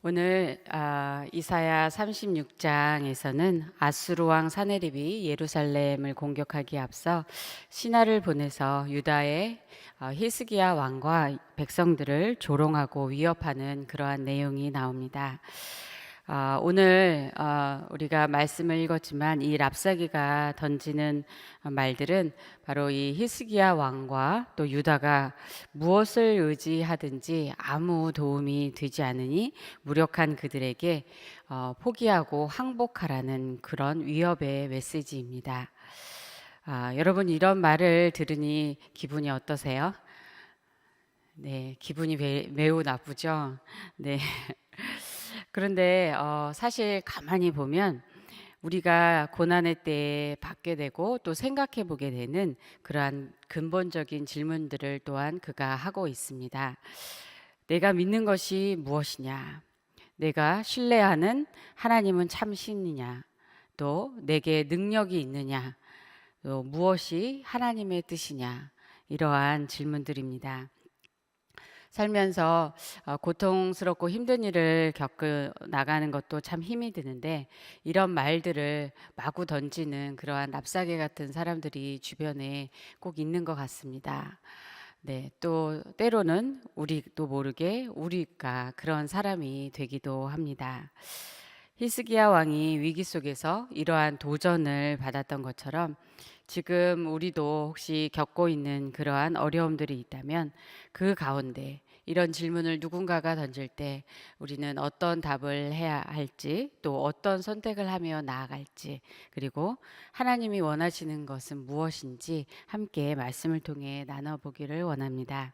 오늘 이사야 36장에서는 아수르 왕 사네립이 예루살렘을 공격하기에 앞서 신하를 보내서 유다의 히스기야 왕과 백성들을 조롱하고 위협하는 그러한 내용이 나옵니다. 오늘 우리가 말씀을 읽었지만 이 랍사기가 던지는 말들은 바로 이 히스기야 왕과 또 유다가 무엇을 의지하든지 아무 도움이 되지 않으니 무력한 그들에게 포기하고 항복하라는 그런 위협의 메시지입니다. 여러분 이런 말을 들으니 기분이 어떠세요? 네, 기분이 매우 나쁘죠? 네. 그런데 사실 가만히 보면 우리가 고난의 때에 받게 되고 또 생각해 보게 되는 그러한 근본적인 질문들을 또한 그가 하고 있습니다. 내가 믿는 것이 무엇이냐? 내가 신뢰하는 하나님은 참신이냐? 또 내게 능력이 있느냐? 또 무엇이 하나님의 뜻이냐? 이러한 질문들입니다. 살면서 고통스럽고 힘든 일을 겪어 나가는 것도 참 힘이 드는데 이런 말들을 마구 던지는 그러한 납사개 같은 사람들이 주변에 꼭 있는 것 같습니다. 네, 또 때로는 우리도 모르게 우리가 그런 사람이 되기도 합니다. 히스기야 왕이 위기 속에서 이러한 도전을 받았던 것처럼 지금 우리도 혹시 겪고 있는 그러한 어려움들이 있다면 그 가운데 이런 질문을 누군가가 던질 때 우리는 어떤 답을 해야 할지 또 어떤 선택을 하며 나아갈지 그리고 하나님이 원하시는 것은 무엇인지 함께 말씀을 통해 나눠보기를 원합니다.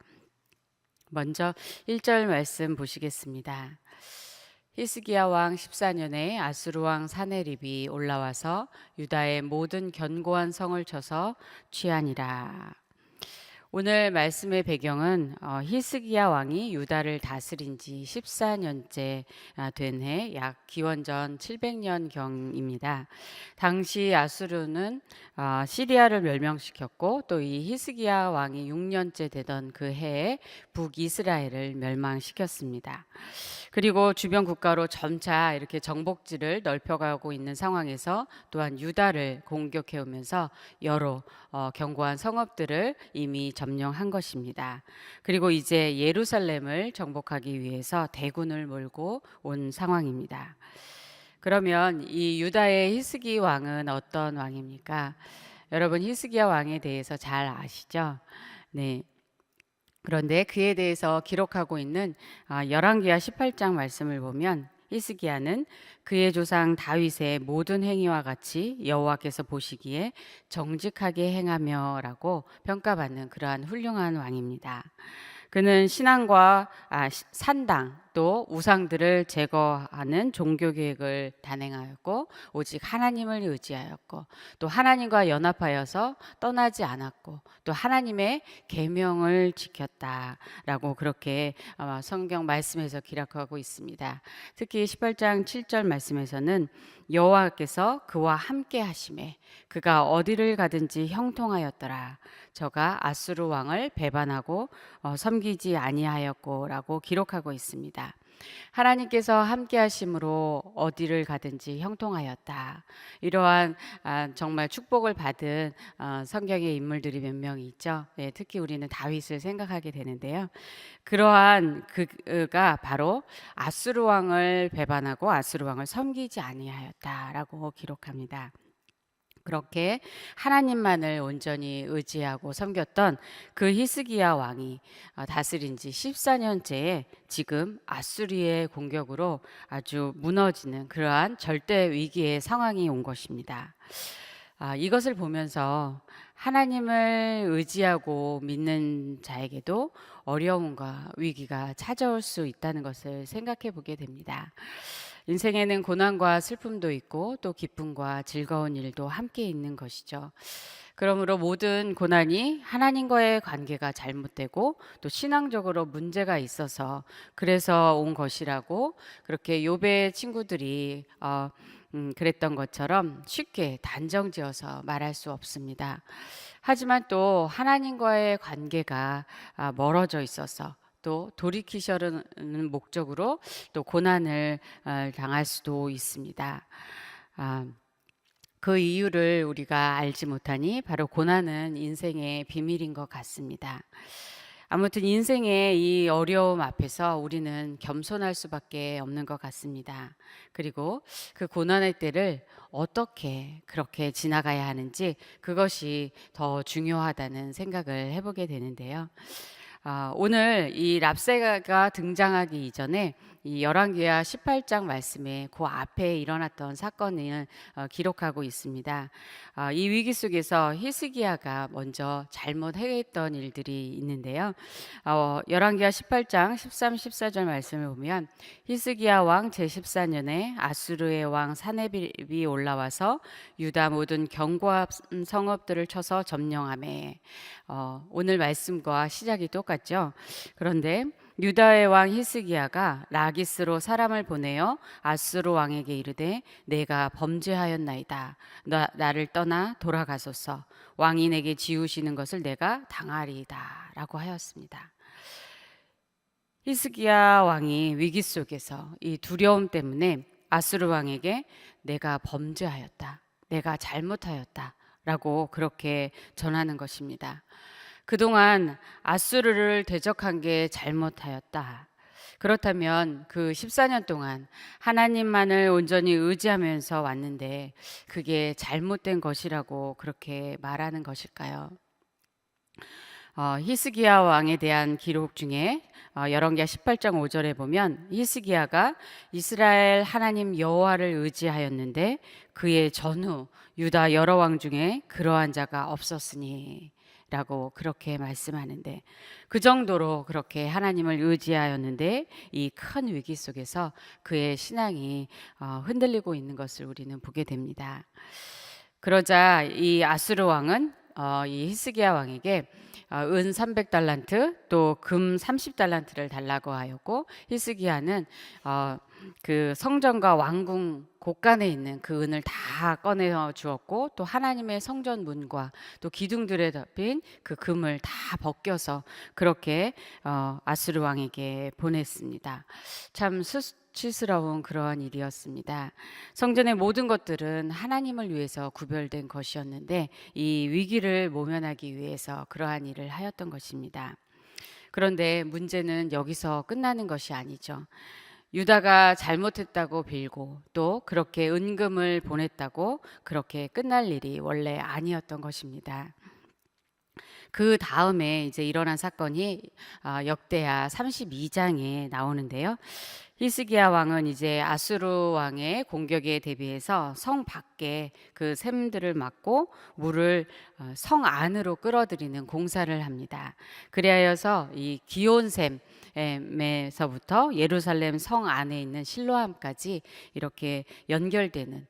먼저 1절 말씀 보시겠습니다. 히스기야 왕 14년에 아수르 왕 사네립이 올라와서 유다의 모든 견고한 성을 쳐서 취하니라. 오늘 말씀의 배경은 히스기야 왕이 유다를 다스린 지 14년째 된 해 약 기원전 700년경입니다. 당시 아수르는 시리아를 멸망시켰고 또 이 히스기야 왕이 6년째 되던 그 해에 북이스라엘을 멸망시켰습니다. 그리고 주변 국가로 점차 이렇게 정복지를 넓혀가고 있는 상황에서 또한 유다를 공격해 오면서 여러 견고한 성읍들을 이미 점령한 것입니다. 그리고 이제 예루살렘을 정복하기 위해서 대군을 몰고 온 상황입니다. 그러면 이 유다의 히스기 왕은 어떤 왕입니까? 여러분 히스기야 왕에 대해서 잘 아시죠? 네. 그런데 그에 대해서 기록하고 있는 열왕기하 18장 말씀을 보면 히스기야는 그의 조상 다윗의 모든 행위와 같이 여호와께서 보시기에 정직하게 행하며라고 평가받는 그러한 훌륭한 왕입니다. 그는 신앙과 산당 또 우상들을 제거하는 종교 계획을 단행하였고 오직 하나님을 의지하였고 또 하나님과 연합하여서 떠나지 않았고 또 하나님의 계명을 지켰다라고 그렇게 성경 말씀에서 기록하고 있습니다. 특히 18장 7절 말씀에서는 여호와께서 그와 함께 하심에 그가 어디를 가든지 형통하였더라. 저가 아수르 왕을 배반하고 섬기지 아니하였고라고 기록하고 있습니다. 하나님께서 함께 하심으로 어디를 가든지 형통하였다. 이러한 정말 축복을 받은 성경의 인물들이 몇 명이 있죠. 네, 특히 우리는 다윗을 생각하게 되는데요. 그러한 그가 바로 아수르 왕을 배반하고 아수르 왕을 섬기지 아니하였다라고 기록합니다. 그렇게 하나님만을 온전히 의지하고 섬겼던 그 히스기야 왕이 다스린 지 14년째에 지금 아수리의 공격으로 아주 무너지는 그러한 절대 위기의 상황이 온 것입니다. 이것을 보면서 하나님을 의지하고 믿는 자에게도 어려움과 위기가 찾아올 수 있다는 것을 생각해 보게 됩니다. 인생에는 고난과 슬픔도 있고 또 기쁨과 즐거운 일도 함께 있는 것이죠. 그러므로 모든 고난이 하나님과의 관계가 잘못되고 또 신앙적으로 문제가 있어서 그래서 온 것이라고 그렇게 욥의 친구들이 그랬던 것처럼 쉽게 단정지어서 말할 수 없습니다. 하지만 또 하나님과의 관계가 멀어져 있어서 또 돌이키려는 목적으로 또 고난을 당할 수도 있습니다. 아, 그 이유를 우리가 알지 못하니 바로 고난은 인생의 비밀인 것 같습니다. 아무튼 인생의 이 어려움 앞에서 우리는 겸손할 수밖에 없는 것 같습니다. 그리고 그 고난의 때를 어떻게 그렇게 지나가야 하는지 그것이 더 중요하다는 생각을 해보게 되는데요. 오늘 이 랍세가 등장하기 이전에 이 열왕기하 18장 말씀에 그 앞에 일어났던 사건을 기록하고 있습니다. 이 위기 속에서 히스기야가 먼저 잘못 행했던 일들이 있는데요. 열왕기하 18장 13, 14절 말씀을 보면 히스기야 왕 제14년에 아수르의 왕 사네립이 올라와서 유다 모든 견고한 성읍들을 쳐서 점령하매. 오늘 말씀과 시작이 똑같죠. 그런데 유다의 왕 히스기야가 라기스로 사람을 보내어 아수르 왕에게 이르되 내가 범죄하였나이다. 나를 떠나 돌아가소서. 왕이 내게 지우시는 것을 내가 당하리이다 라고 하였습니다. 히스기야 왕이 위기 속에서 이 두려움 때문에 아수르 왕에게 내가 범죄하였다. 내가 잘못하였다. 라고 그렇게 전하는 것입니다. 그동안 아수르를 대적한 게 잘못하였다. 그렇다면 그 14년 동안 하나님만을 온전히 의지하면서 왔는데 그게 잘못된 것이라고 그렇게 말하는 것일까요? 히스기야 왕에 대한 기록 중에 열왕기하 18장 5절에 보면 히스기야가 이스라엘 하나님 여호와를 의지하였는데 그의 전후 유다 여러 왕 중에 그러한 자가 없었으니 라고 그렇게 말씀하는데 그 정도로 그렇게 하나님을 의지하였는데 이 큰 위기 속에서 그의 신앙이 흔들리고 있는 것을 우리는 보게 됩니다. 그러자 이 아수르 왕은 이 히스기야 왕에게 은 300달란트 또 금 30달란트를 달라고 하였고 히스기야는 그 성전과 왕궁 곳간에 있는 그 은을 다 꺼내어 주었고 또 하나님의 성전 문과 또 기둥들에 덮인 그 금을 다 벗겨서 그렇게 아수르 왕에게 보냈습니다. 참 수치스러운 그러한 일이었습니다. 성전의 모든 것들은 하나님을 위해서 구별된 것이었는데 이 위기를 모면하기 위해서 그러한 일을 하였던 것입니다. 그런데 문제는 여기서 끝나는 것이 아니죠. 유다가 잘못했다고 빌고 또 그렇게 은금을 보냈다고 그렇게 끝날 일이 원래 아니었던 것입니다. 그 다음에 이제 일어난 사건이 역대하 32장에 나오는데요. 히스기야 왕은 이제 아수르 왕의 공격에 대비해서 성 밖에 그 샘들을 막고 물을 성 안으로 끌어들이는 공사를 합니다. 그리하여서 이 기온샘에서부터 예루살렘 성 안에 있는 실로암까지 이렇게 연결되는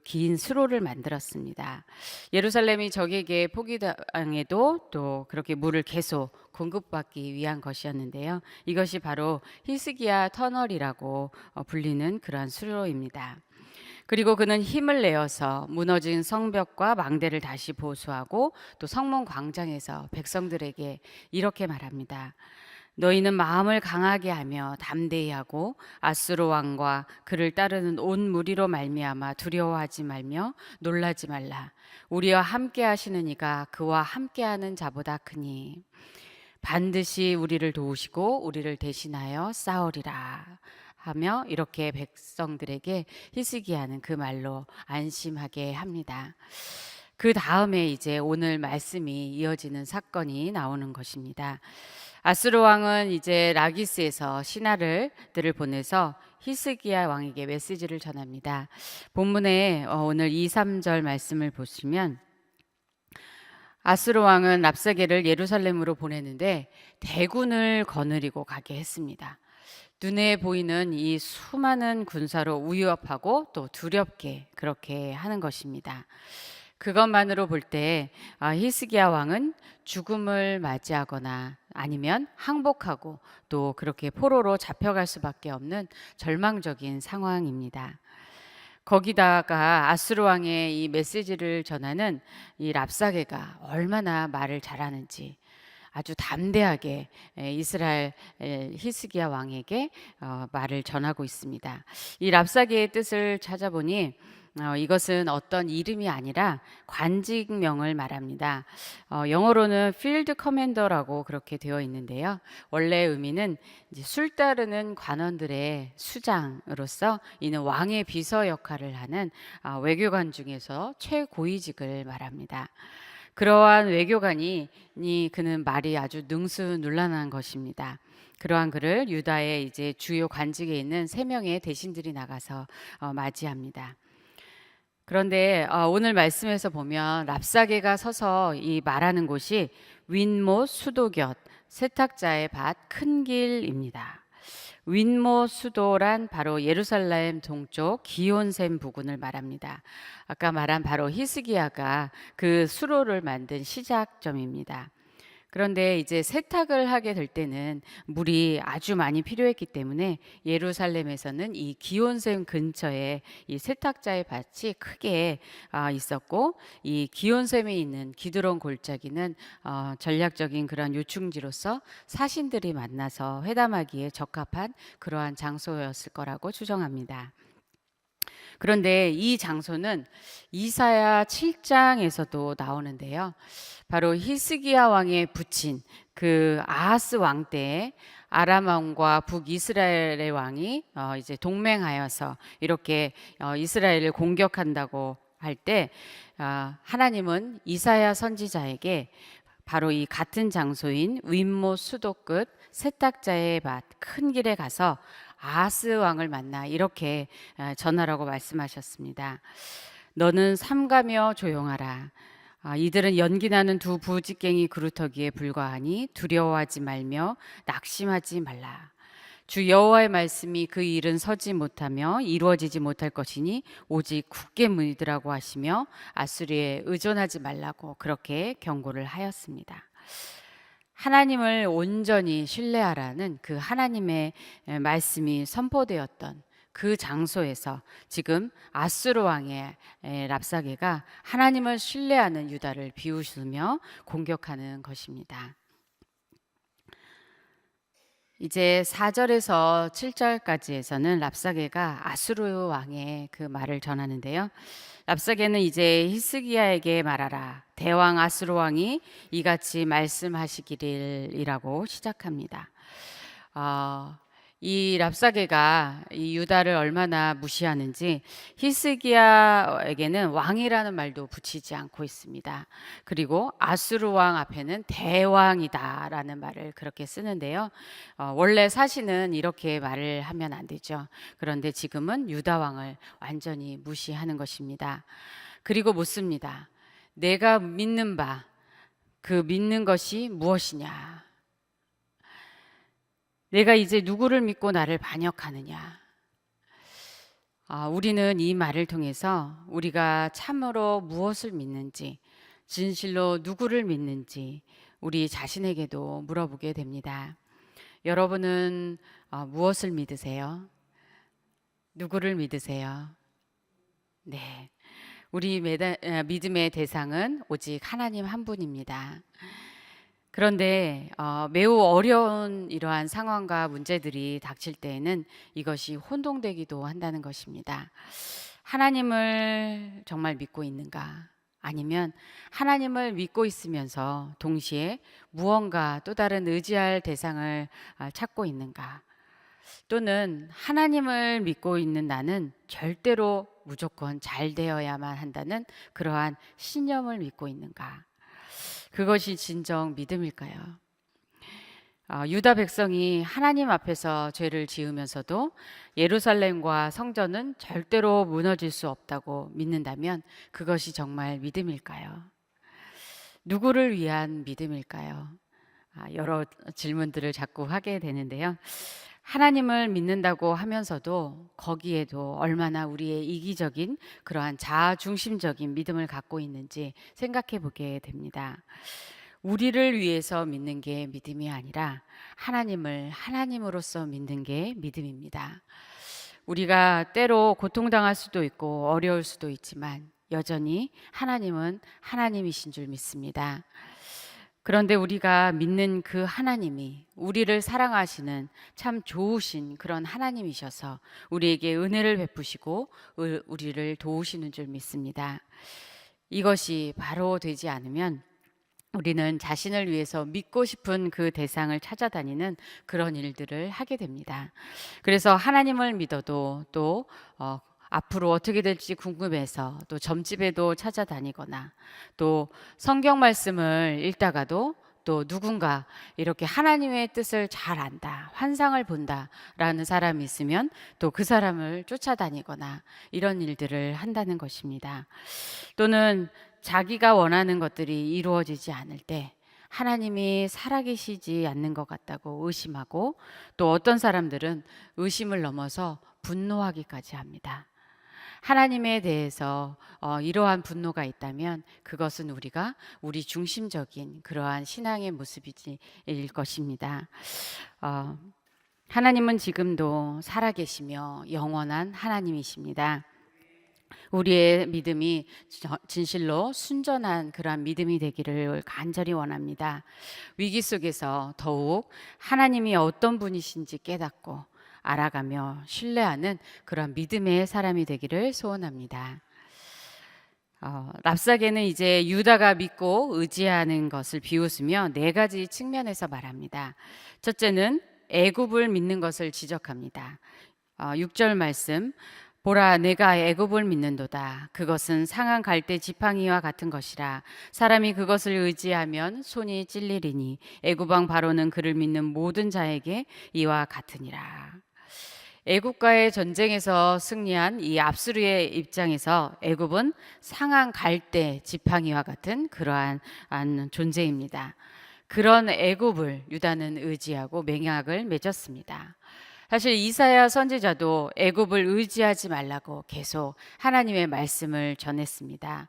긴 수로를 만들었습니다. 예루살렘이 적에게 포기당해도 또 그렇게 물을 계속 공급받기 위한 것이었는데요. 이것이 바로 히스기야 터널이라고 불리는 그러한 수로입니다. 그리고 그는 힘을 내어서 무너진 성벽과 망대를 다시 보수하고 또 성문 광장에서 백성들에게 이렇게 말합니다. 너희는 마음을 강하게 하며 담대히 하고 아수르 왕과 그를 따르는 온 무리로 말미암아 두려워하지 말며 놀라지 말라. 우리와 함께 하시는 이가 그와 함께하는 자보다 크니 반드시 우리를 도우시고 우리를 대신하여 싸우리라 하며 이렇게 백성들에게 히스기야는 그 말로 안심하게 합니다. 그 다음에 이제 오늘 말씀이 이어지는 사건이 나오는 것입니다. 아수르 왕은 이제 라기스에서 신하들을 보내서 히스기야 왕에게 메시지를 전합니다. 본문에 오늘 2, 3절 말씀을 보시면 아수르 왕은 랍사게를 예루살렘으로 보내는데 대군을 거느리고 가게 했습니다. 눈에 보이는 이 수많은 군사로 위협하고 또 두렵게 그렇게 하는 것입니다. 그것만으로 볼 때 히스기야 왕은 죽음을 맞이하거나 아니면 항복하고 또 그렇게 포로로 잡혀갈 수밖에 없는 절망적인 상황입니다. 거기다가 아수르 왕의 이 메시지를 전하는 이 랍사게가 얼마나 말을 잘하는지 아주 담대하게 이스라엘 히스기야 왕에게 말을 전하고 있습니다. 이 랍사게의 뜻을 찾아보니 이것은 어떤 이름이 아니라 관직명을 말합니다. 영어로는 필드 커맨더라고 그렇게 되어 있는데요. 원래 의미는 이제 술 따르는 관원들의 수장으로서 이는 왕의 비서 역할을 하는 외교관 중에서 최고위직을 말합니다. 그러한 외교관이 그는 말이 아주 능수능란한 것입니다. 그러한 그를 유다의 이제 주요 관직에 있는 세 명의 대신들이 나가서 맞이합니다. 그런데 오늘 말씀에서 보면 랍사게가 서서 이 말하는 곳이 윗못 수도곁 세탁자의 밭 큰 길입니다. 윗못 수도란 바로 예루살렘 동쪽 기온샘 부근을 말합니다. 아까 말한 바로 히스기야가 그 수로를 만든 시작점입니다. 그런데 이제 세탁을 하게 될 때는 물이 아주 많이 필요했기 때문에 예루살렘에서는 이 기온샘 근처에 이 세탁자의 밭이 크게 있었고, 이 기온샘에 있는 기드론 골짜기는 전략적인 그런 요충지로서 사신들이 만나서 회담하기에 적합한 그러한 장소였을 거라고 추정합니다. 그런데 이 장소는 이사야 7장에서도 나오는데요. 바로 히스기야 왕의 부친 그 아하스 왕 때에 아람 왕과 북이스라엘의 왕이 이제 동맹하여서 이렇게 이스라엘을 공격한다고 할 때 하나님은 이사야 선지자에게 바로 이 같은 장소인 윗못 수도 끝 세탁자의 밭 큰 길에 가서 아하스 왕을 만나 이렇게 전하라고 말씀하셨습니다. 너는 삼가며 조용하라. 이들은 연기나는 두 부직갱이 그루터기에 불과하니 두려워하지 말며 낙심하지 말라. 주 여호와의 말씀이 그 일은 서지 못하며 이루어지지 못할 것이니 오직 굳게 믿으라고 하시며 아수리에 의존하지 말라고 그렇게 경고를 하였습니다. 하나님을 온전히 신뢰하라는 그 하나님의 말씀이 선포되었던 그 장소에서 지금 아수르 왕의 랍사게가 하나님을 신뢰하는 유다를 비웃으며 공격하는 것입니다. 이제 4절에서 7절까지에서는 랍사게가 아수르 왕의 그 말을 전하는데요. 랍사게는 이제 히스기야에게 말하라. 대왕 아수르 왕이 이같이 말씀하시기를이라고 시작합니다. 이 랍사게가 이 유다를 얼마나 무시하는지 히스기야에게는 왕이라는 말도 붙이지 않고 있습니다. 그리고 아수르 왕 앞에는 대왕이다라는 말을 그렇게 쓰는데요. 원래 사실은 이렇게 말을 하면 안 되죠. 그런데 지금은 유다 왕을 완전히 무시하는 것입니다. 그리고 묻습니다. 내가 믿는 바, 그 믿는 것이 무엇이냐? 내가 이제 누구를 믿고 나를 반역하느냐? 우리는 이 말을 통해서 우리가 참으로 무엇을 믿는지, 진실로 누구를 믿는지 우리 자신에게도 물어보게 됩니다. 여러분은 무엇을 믿으세요? 누구를 믿으세요? 네. 우리 믿음의 대상은 오직 하나님 한 분입니다. 그런데 매우 어려운 이러한 상황과 문제들이 닥칠 때에는 이것이 혼동되기도 한다는 것입니다. 하나님을 정말 믿고 있는가? 아니면 하나님을 믿고 있으면서 동시에 무언가 또 다른 의지할 대상을 찾고 있는가? 또는 하나님을 믿고 있는 나는 절대로 무조건 잘 되어야만 한다는 그러한 신념을 믿고 있는가? 그것이 진정 믿음일까요? 유다 백성이 하나님 앞에서 죄를 지으면서도 예루살렘과 성전은 절대로 무너질 수 없다고 믿는다면 그것이 정말 믿음일까요? 누구를 위한 믿음일까요? 여러 질문들을 자꾸 하게 되는데요. 하나님을 믿는다고 하면서도 거기에도 얼마나 우리의 이기적인 그러한 자아중심적인 믿음을 갖고 있는지 생각해 보게 됩니다. 우리를 위해서 믿는 게 믿음이 아니라 하나님을 하나님으로서 믿는 게 믿음입니다. 우리가 때로 고통당할 수도 있고 어려울 수도 있지만 여전히 하나님은 하나님이신 줄 믿습니다. 그런데 우리가 믿는 그 하나님이 우리를 사랑하시는 참 좋으신 그런 하나님이셔서 우리에게 은혜를 베푸시고 우리를 도우시는 줄 믿습니다. 이것이 바로 되지 않으면 우리는 자신을 위해서 믿고 싶은 그 대상을 찾아다니는 그런 일들을 하게 됩니다. 그래서 하나님을 믿어도 또 앞으로 어떻게 될지 궁금해서 또 점집에도 찾아다니거나 또 성경 말씀을 읽다가도 또 누군가 이렇게 하나님의 뜻을 잘 안다, 환상을 본다라는 사람이 있으면 또 그 사람을 쫓아다니거나 이런 일들을 한다는 것입니다. 또는 자기가 원하는 것들이 이루어지지 않을 때 하나님이 살아계시지 않는 것 같다고 의심하고 또 어떤 사람들은 의심을 넘어서 분노하기까지 합니다. 하나님에 대해서 이러한 분노가 있다면 그것은 우리가 우리 중심적인 그러한 신앙의 모습일 것입니다. 하나님은 지금도 살아계시며 영원한 하나님이십니다. 우리의 믿음이 진실로 순전한 그러한 믿음이 되기를 간절히 원합니다. 위기 속에서 더욱 하나님이 어떤 분이신지 깨닫고 알아가며 신뢰하는 그런 믿음의 사람이 되기를 소원합니다. 랍사게는 이제 유다가 믿고 의지하는 것을 비웃으며 네 가지 측면에서 말합니다. 첫째는 애굽을 믿는 것을 지적합니다. 6절 말씀, 보라 내가 애굽을 믿는도다. 그것은 상한 갈대 지팡이와 같은 것이라. 사람이 그것을 의지하면 손이 찔리리니 애굽 왕 바로는 그를 믿는 모든 자에게 이와 같으니라. 애굽과의 전쟁에서 승리한 이 압수르의 입장에서 애굽은 상한 갈대 지팡이와 같은 그러한 존재입니다. 그런 애굽을 유다는 의지하고 맹약을 맺었습니다. 사실 이사야 선지자도 애굽을 의지하지 말라고 계속 하나님의 말씀을 전했습니다.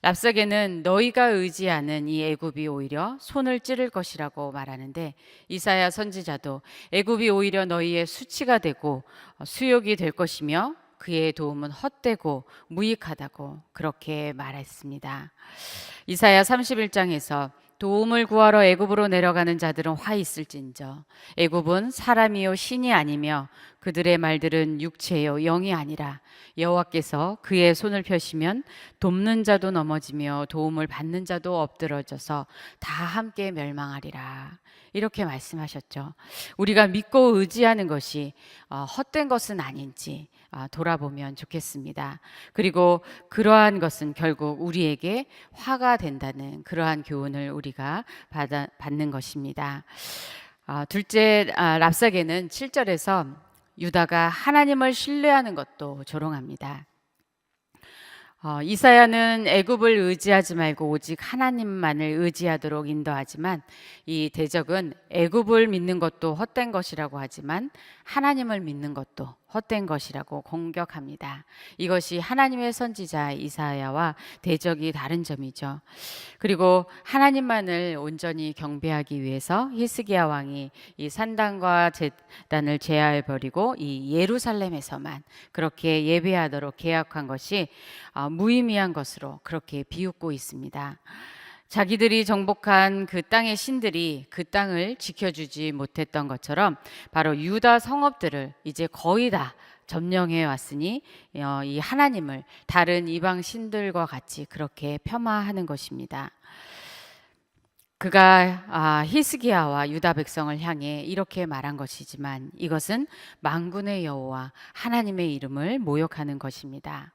랍사게는 너희가 의지하는 이 애굽이 오히려 손을 찌를 것이라고 말하는데 이사야 선지자도 애굽이 오히려 너희의 수치가 되고 수욕이 될 것이며 그의 도움은 헛되고 무익하다고 그렇게 말했습니다. 이사야 31장에서 도움을 구하러 애굽으로 내려가는 자들은 화 있을진저 애굽은 사람이요 신이 아니며 그들의 말들은 육체요 영이 아니라 여호와께서 그의 손을 펴시면 돕는 자도 넘어지며 도움을 받는 자도 엎드러져서 다 함께 멸망하리라. 이렇게 말씀하셨죠. 우리가 믿고 의지하는 것이 헛된 것은 아닌지 돌아보면 좋겠습니다. 그리고 그러한 것은 결국 우리에게 화가 된다는 그러한 교훈을 우리가 받는 것입니다. 둘째, 랍사게는 7절에서 유다가 하나님을 신뢰하는 것도 조롱합니다. 이사야는 애굽을 의지하지 말고 오직 하나님만을 의지하도록 인도하지만 이 대적은 애굽을 믿는 것도 헛된 것이라고 하지만 하나님을 믿는 것도 헛된 것이라고 공격합니다. 이것이 하나님의 선지자 이사야와 대적이 다른 점이죠. 그리고 하나님만을 온전히 경배하기 위해서 히스기야 왕이 이 산당과 제단을 제하해버리고 이 예루살렘에서만 그렇게 예배하도록 계약한 것이 무의미한 것으로 그렇게 비웃고 있습니다. 자기들이 정복한 그 땅의 신들이 그 땅을 지켜주지 못했던 것처럼 바로 유다 성읍들을 이제 거의 다 점령해 왔으니 이 하나님을 다른 이방 신들과 같이 그렇게 폄하하는 것입니다. 그가 히스기야와 유다 백성을 향해 이렇게 말한 것이지만 이것은 만군의 여호와 하나님의 이름을 모욕하는 것입니다.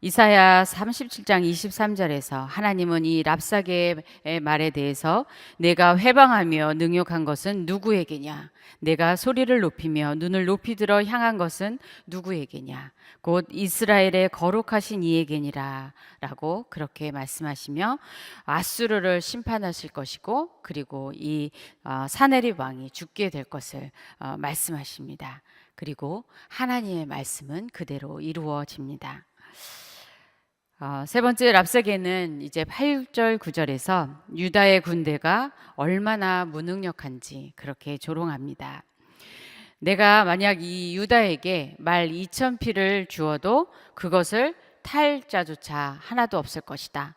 이사야 37장 23절에서 하나님은 이 랍사게의 말에 대해서 내가 회방하며 능욕한 것은 누구에게냐? 내가 소리를 높이며 눈을 높이 들어 향한 것은 누구에게냐? 곧 이스라엘의 거룩하신 이에게니라 라고 그렇게 말씀하시며 아수르를 심판하실 것이고 그리고 이 사네립 왕이 죽게 될 것을 말씀하십니다. 그리고 하나님의 말씀은 그대로 이루어집니다. 세 번째 랍사게는 이제 8절 9절에서 유다의 군대가 얼마나 무능력한지 그렇게 조롱합니다. 내가 만약 이 유다에게 말 2,000피를 주어도 그것을 탈 자조차 하나도 없을 것이다.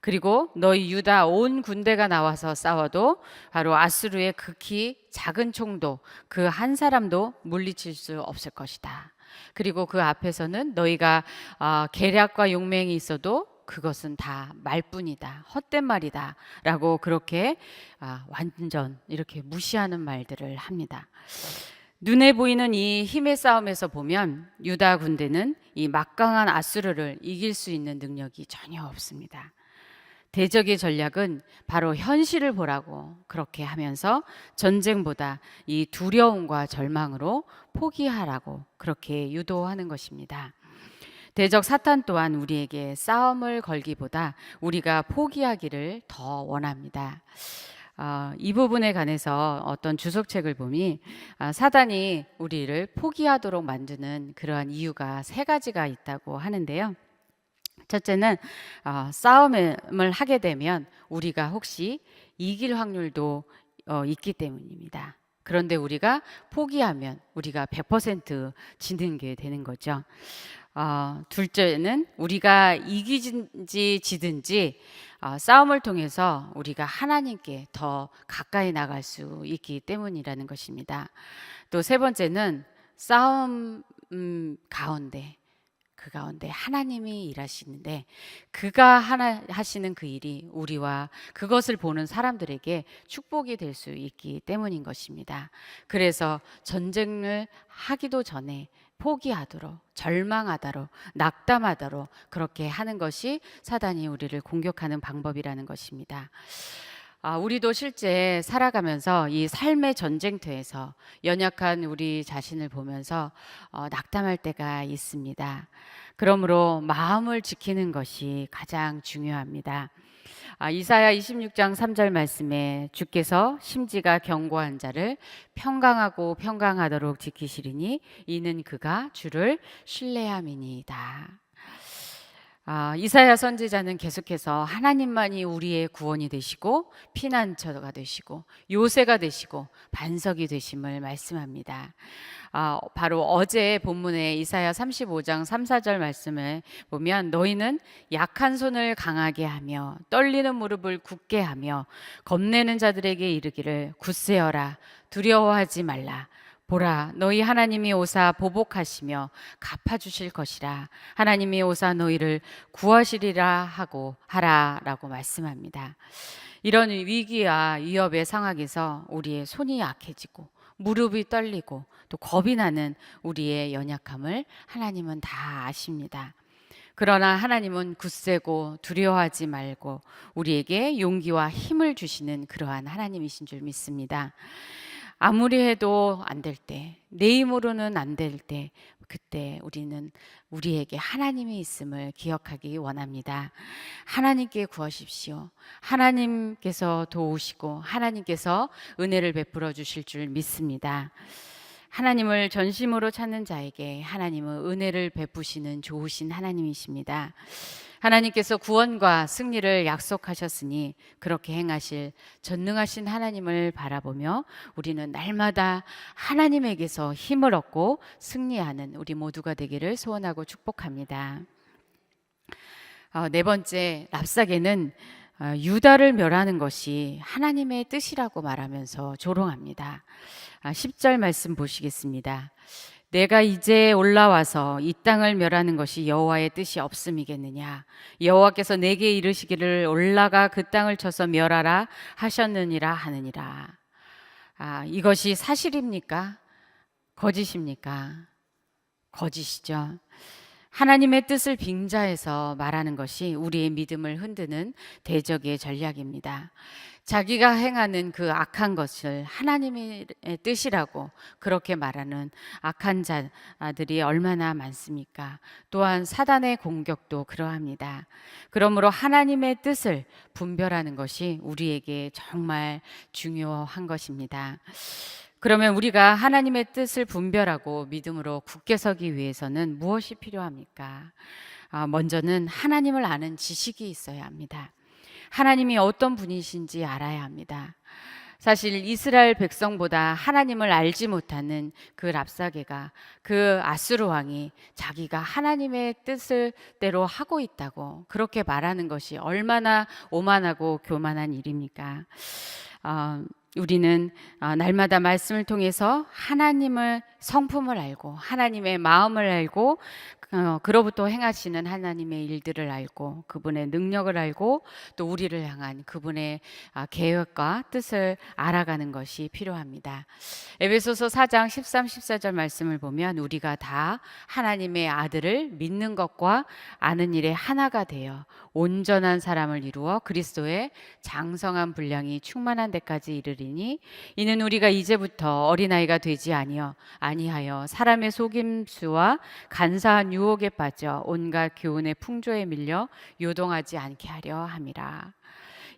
그리고 너희 유다 온 군대가 나와서 싸워도 바로 아수르의 극히 작은 총도 그 한 사람도 물리칠 수 없을 것이다. 그리고 그 앞에서는 너희가 계략과 용맹이 있어도 그것은 다 말뿐이다, 헛된 말이다 라고 그렇게 완전 이렇게 무시하는 말들을 합니다. 눈에 보이는 이 힘의 싸움에서 보면 유다 군대는 이 막강한 아수르를 이길 수 있는 능력이 전혀 없습니다. 대적의 전략은 바로 현실을 보라고 그렇게 하면서 전쟁보다 이 두려움과 절망으로 포기하라고 그렇게 유도하는 것입니다. 대적 사탄 또한 우리에게 싸움을 걸기보다 우리가 포기하기를 더 원합니다. 이 부분에 관해서 어떤 주석책을 보니 사단이 우리를 포기하도록 만드는 그러한 이유가 세 가지가 있다고 하는데요. 첫째는 싸움을 하게 되면 우리가 혹시 이길 확률도 있기 때문입니다. 그런데 우리가 포기하면 우리가 100% 지는 게 되는 거죠. 둘째는 우리가 이기든지 지든지 싸움을 통해서 우리가 하나님께 더 가까이 나갈 수 있기 때문이라는 것입니다. 또 세 번째는 싸움 가운데 그 가운데 하나님이 일하시는데 그가 하시는 그 일이 우리와 그것을 보는 사람들에게 축복이 될 수 있기 때문인 것입니다. 그래서 전쟁을 하기도 전에 포기하도록, 절망하도록, 낙담하도록 그렇게 하는 것이 사단이 우리를 공격하는 방법이라는 것입니다. 우리도 실제 살아가면서 이 삶의 전쟁터에서 연약한 우리 자신을 보면서 낙담할 때가 있습니다. 그러므로 마음을 지키는 것이 가장 중요합니다. 이사야 26장 3절 말씀에 주께서 심지가 견고한 자를 평강하고 평강하도록 지키시리니 이는 그가 주를 신뢰함이니이다. 이사야 선지자는 계속해서 하나님만이 우리의 구원이 되시고 피난처가 되시고 요새가 되시고 반석이 되심을 말씀합니다. 바로 어제 본문의 이사야 35장 3, 4절 말씀을 보면 너희는 약한 손을 강하게 하며 떨리는 무릎을 굳게 하며 겁내는 자들에게 이르기를 굳세어라 두려워하지 말라 보라 너희 하나님이 오사 보복하시며 갚아주실 것이라 하나님이 오사 너희를 구하시리라 하고 하라라고 말씀합니다. 이런 위기와 위협의 상황에서 우리의 손이 약해지고 무릎이 떨리고 또 겁이 나는 우리의 연약함을 하나님은 다 아십니다. 그러나 하나님은 굳세고 두려워하지 말고 우리에게 용기와 힘을 주시는 그러한 하나님이신 줄 믿습니다. 아무리 해도 안 될 때, 내 힘으로는 안 될 때, 그때 우리는 우리에게 하나님이 있음을 기억하기 원합니다. 하나님께 구하십시오. 하나님께서 도우시고 하나님께서 은혜를 베풀어 주실 줄 믿습니다. 하나님을 전심으로 찾는 자에게 하나님은 은혜를 베푸시는 좋으신 하나님이십니다. 하나님께서 구원과 승리를 약속하셨으니 그렇게 행하실 전능하신 하나님을 바라보며 우리는 날마다 하나님에게서 힘을 얻고 승리하는 우리 모두가 되기를 소원하고 축복합니다. 네 번째, 랍사게는 유다를 멸하는 것이 하나님의 뜻이라고 말하면서 조롱합니다. 10절 말씀 보시겠습니다. 내가 이제 올라와서 이 땅을 멸하는 것이 여호와의 뜻이 없음이겠느냐. 여호와께서 내게 이르시기를 올라가 그 땅을 쳐서 멸하라 하셨느니라 하느니라. 이것이 사실입니까? 거짓입니까? 거짓이죠. 하나님의 뜻을 빙자해서 말하는 것이 우리의 믿음을 흔드는 대적의 전략입니다. 자기가 행하는 그 악한 것을 하나님의 뜻이라고 그렇게 말하는 악한 자들이 얼마나 많습니까? 또한 사단의 공격도 그러합니다. 그러므로 하나님의 뜻을 분별하는 것이 우리에게 정말 중요한 것입니다. 그러면 우리가 하나님의 뜻을 분별하고 믿음으로 굳게 서기 위해서는 무엇이 필요합니까? 먼저는 하나님을 아는 지식이 있어야 합니다. 하나님이 어떤 분이신지 알아야 합니다. 사실 이스라엘 백성보다 하나님을 알지 못하는 그 랍사게가, 그 아수르 왕이 자기가 하나님의 뜻을 대로 하고 있다고 그렇게 말하는 것이 얼마나 오만하고 교만한 일입니까? 우리는 날마다 말씀을 통해서 하나님을 성품을 알고 하나님의 마음을 알고 그로부터 행하시는 하나님의 일들을 알고 그분의 능력을 알고 또 우리를 향한 그분의 계획과 뜻을 알아가는 것이 필요합니다. 에베소서 4장 13, 14절 말씀을 보면 우리가 다 하나님의 아들을 믿는 것과 아는 일에 하나가 되어 온전한 사람을 이루어 그리스도의 장성한 분량이 충만한 데까지 이르리니 이는 우리가 이제부터 어린아이가 되지 아니하여 사람의 속임수와 간사한 유혹에 빠져 온갖 교훈의 풍조에 밀려 요동하지 않게 하려 함이라.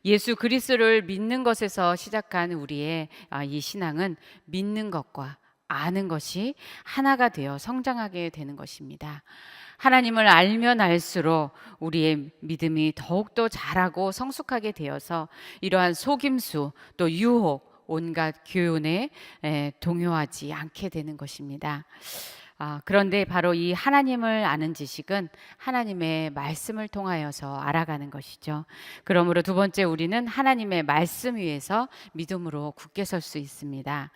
예수 그리스도를 믿는 것에서 시작한 우리의 이 신앙은 믿는 것과 아는 것이 하나가 되어 성장하게 되는 것입니다. 하나님을 알면 알수록 우리의 믿음이 더욱더 자라고 성숙하게 되어서 이러한 속임수 또 유혹 온갖 교훈에 동요하지 않게 되는 것입니다. 그런데 바로 이 하나님을 아는 지식은 하나님의 말씀을 통하여서 알아가는 것이죠. 그러므로 두 번째 우리는 하나님의 말씀 위에서 믿음으로 굳게 설 수 있습니다.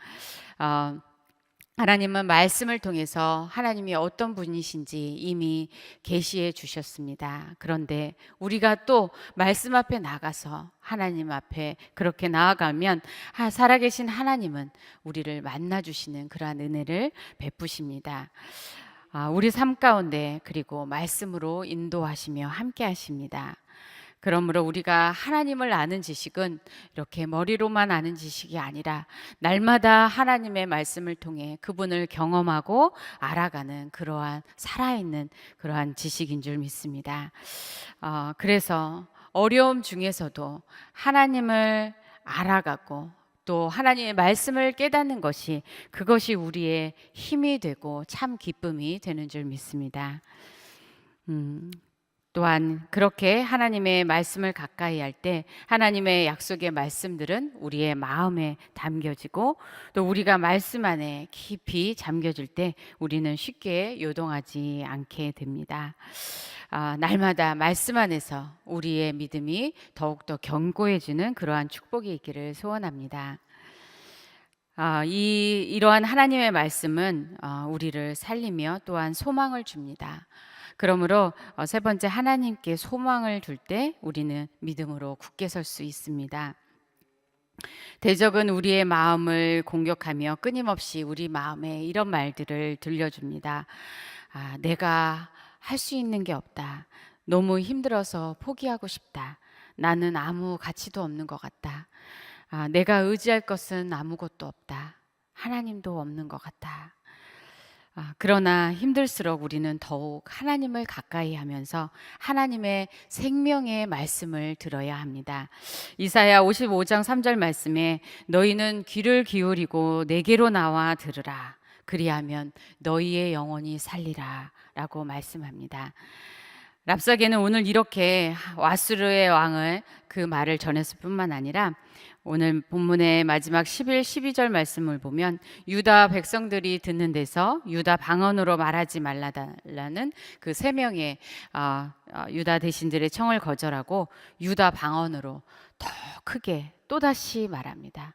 하나님은 말씀을 통해서 하나님이 어떤 분이신지 이미 계시해 주셨습니다. 그런데 우리가 또 말씀 앞에 나가서 하나님 앞에 그렇게 나아가면 살아계신 하나님은 우리를 만나주시는 그러한 은혜를 베푸십니다. 우리 삶 가운데 그리고 말씀으로 인도하시며 함께 하십니다. 그러므로 우리가 하나님을 아는 지식은 이렇게 머리로만 아는 지식이 아니라 날마다 하나님의 말씀을 통해 그분을 경험하고 알아가는 그러한 살아있는 그러한 지식인 줄 믿습니다. 그래서 어려움 중에서도 하나님을 알아가고 또 하나님의 말씀을 깨닫는 것이 그것이 우리의 힘이 되고 참 기쁨이 되는 줄 믿습니다. 또한 그렇게 하나님의 말씀을 가까이 할 때 하나님의 약속의 말씀들은 우리의 마음에 담겨지고 또 우리가 말씀 안에 깊이 잠겨질 때 우리는 쉽게 요동하지 않게 됩니다. 날마다 말씀 안에서 우리의 믿음이 더욱더 견고해지는 그러한 축복이 있기를 소원합니다. 이러한 하나님의 말씀은 우리를 살리며 또한 소망을 줍니다. 그러므로 세 번째 하나님께 소망을 둘 때 우리는 믿음으로 굳게 설 수 있습니다. 대적은 우리의 마음을 공격하며 끊임없이 우리 마음에 이런 말들을 들려줍니다. 내가 할 수 있는 게 없다. 너무 힘들어서 포기하고 싶다. 나는 아무 가치도 없는 것 같다. 내가 의지할 것은 아무것도 없다. 하나님도 없는 것 같다. 그러나 힘들수록 우리는 더욱 하나님을 가까이 하면서 하나님의 생명의 말씀을 들어야 합니다. 이사야 55장 3절 말씀에 너희는 귀를 기울이고 내게로 나와 들으라. 그리하면 너희의 영혼이 살리라 라고 말씀합니다. 랍사게는 오늘 이렇게 아수르의 왕을 그 말을 전했을 뿐만 아니라 오늘 본문의 마지막 11, 12절 말씀을 보면 유다 백성들이 듣는 데서 유다 방언으로 말하지 말라는 그 세 명의 유다 대신들의 청을 거절하고 유다 방언으로 더 크게 또다시 말합니다.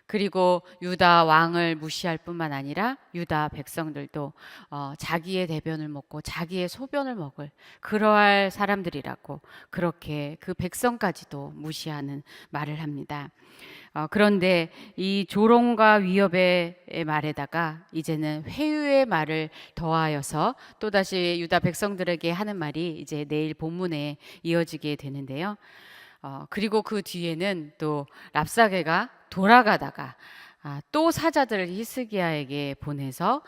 그리고 유다 왕을 무시할 뿐만 아니라 유다 백성들도 자기의 대변을 먹고 자기의 소변을 먹을 그러할 사람들이라고 그렇게 그 백성까지도 무시하는 말을 합니다. 그런데 이 조롱과 위협의 말에다가 이제는 회유의 말을 더하여서 또다시 유다 백성들에게 하는 말이 이제 내일 본문에 이어지게 되는데요. 그리고 그 뒤에는 또 랍사게가 돌아가다가 또 사자들을 히스기야에게 보내서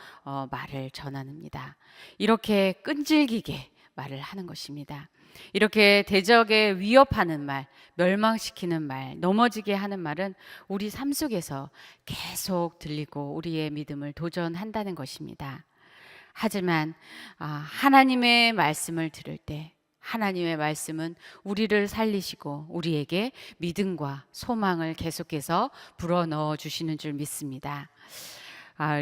말을 전합니다. 이렇게 끈질기게 말을 하는 것입니다. 이렇게 대적에 위협하는 말, 멸망시키는 말, 넘어지게 하는 말은 우리 삶 속에서 계속 들리고 우리의 믿음을 도전한다는 것입니다. 하지만 하나님의 말씀을 들을 때 하나님의 말씀은 우리를 살리시고 우리에게 믿음과 소망을 계속해서 불어넣어 주시는 줄 믿습니다.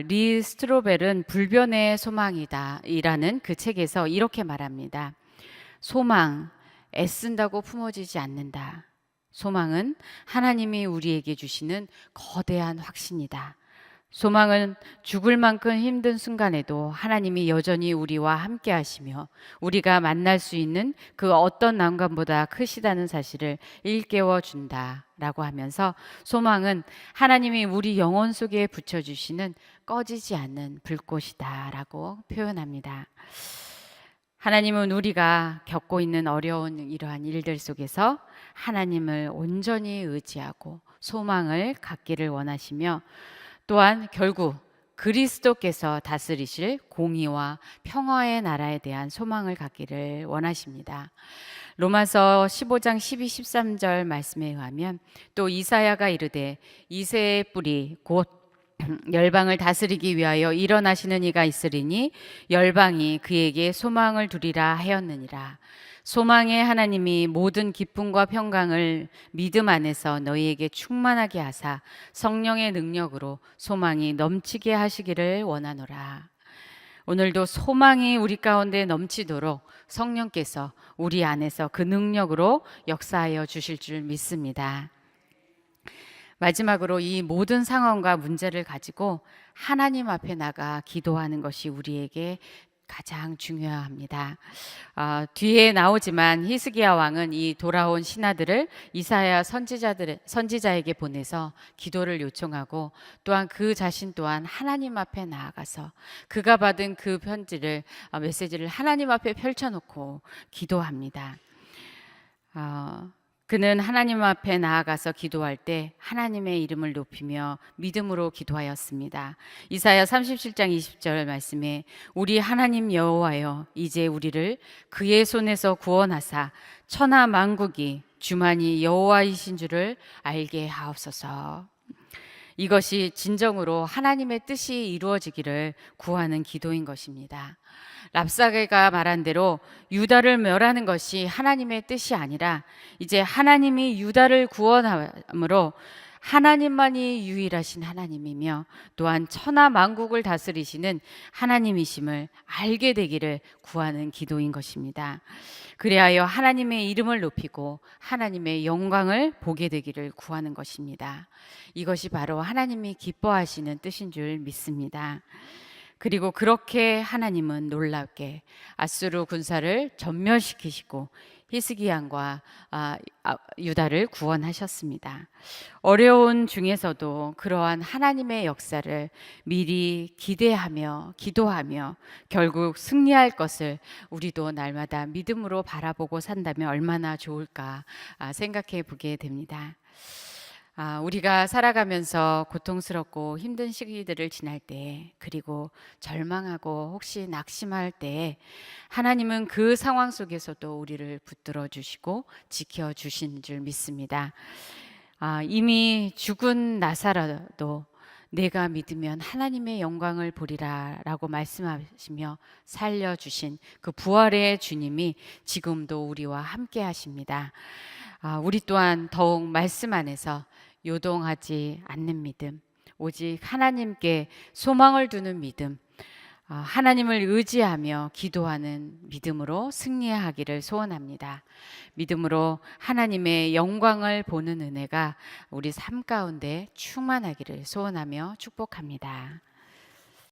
리 스트로벨은 불변의 소망이다 이라는 그 책에서 이렇게 말합니다. 소망, 애쓴다고 품어지지 않는다. 소망은 하나님이 우리에게 주시는 거대한 확신이다. 소망은 죽을 만큼 힘든 순간에도 하나님이 여전히 우리와 함께 하시며 우리가 만날 수 있는 그 어떤 난관보다 크시다는 사실을 일깨워 준다라고 하면서 소망은 하나님이 우리 영혼 속에 붙여주시는 꺼지지 않는 불꽃이다라고 표현합니다. 하나님은 우리가 겪고 있는 어려운 이러한 일들 속에서 하나님을 온전히 의지하고 소망을 갖기를 원하시며 또한 결국 그리스도께서 다스리실 공의와 평화의 나라에 대한 소망을 갖기를 원하십니다. 로마서 15장 12, 13절 말씀에 의하면 또 이사야가 이르되 이새의 뿌리 곧 열방을 다스리기 위하여 일어나시는 이가 있으리니 열방이 그에게 소망을 두리라 하였느니라. 소망의 하나님이 모든 기쁨과 평강을 믿음 안에서 너희에게 충만하게 하사 성령의 능력으로 소망이 넘치게 하시기를 원하노라. 오늘도 소망이 우리 가운데 넘치도록 성령께서 우리 안에서 그 능력으로 역사하여 주실 줄 믿습니다. 마지막으로 이 모든 상황과 문제를 가지고 하나님 앞에 나가 기도하는 것이 우리에게 가장 중요합니다. 뒤에 나오지만 히스기야 왕은 이 돌아온 신하들을 이사야 선지자에게 보내서 기도를 요청하고 또한 그 자신 또한 하나님 앞에 나아가서 그가 받은 그 편지를 메시지를 하나님 앞에 펼쳐놓고 기도합니다. 그는 하나님 앞에 나아가서 기도할 때 하나님의 이름을 높이며 믿음으로 기도하였습니다. 이사야 37장 20절 말씀에 우리 하나님 여호와여 이제 우리를 그의 손에서 구원하사 천하 만국이 주만이 여호와이신 줄을 알게 하옵소서. 이것이 진정으로 하나님의 뜻이 이루어지기를 구하는 기도인 것입니다. 랍사게가 말한 대로 유다를 멸하는 것이 하나님의 뜻이 아니라 이제 하나님이 유다를 구원함으로 하나님만이 유일하신 하나님이며 또한 천하 만국을 다스리시는 하나님이심을 알게 되기를 구하는 기도인 것입니다. 그리하여 하나님의 이름을 높이고 하나님의 영광을 보게 되기를 구하는 것입니다. 이것이 바로 하나님이 기뻐하시는 뜻인 줄 믿습니다. 그리고 그렇게 하나님은 놀랍게 아수르 군사를 전멸시키시고 히스기야과 유다를 구원하셨습니다. 어려운 중에서도 그러한 하나님의 역사를 미리 기대하며 기도하며 결국 승리할 것을 우리도 날마다 믿음으로 바라보고 산다면 얼마나 좋을까 생각해 보게 됩니다. 우리가 살아가면서 고통스럽고 힘든 시기들을 지날 때 그리고 절망하고 혹시 낙심할 때 하나님은 그 상황 속에서도 우리를 붙들어 주시고 지켜 주신 줄 믿습니다. 이미 죽은 나사로도 내가 믿으면 하나님의 영광을 보리라 라고 말씀하시며 살려주신 그 부활의 주님이 지금도 우리와 함께 하십니다. 우리 또한 더욱 말씀 안에서 요동하지 않는 믿음, 오직 하나님께 소망을 두는 믿음, 하나님을 의지하며 기도하는 믿음으로 승리하기를 소원합니다. 믿음으로 하나님의 영광을 보는 은혜가 우리 삶 가운데 충만하기를 소원하며 축복합니다.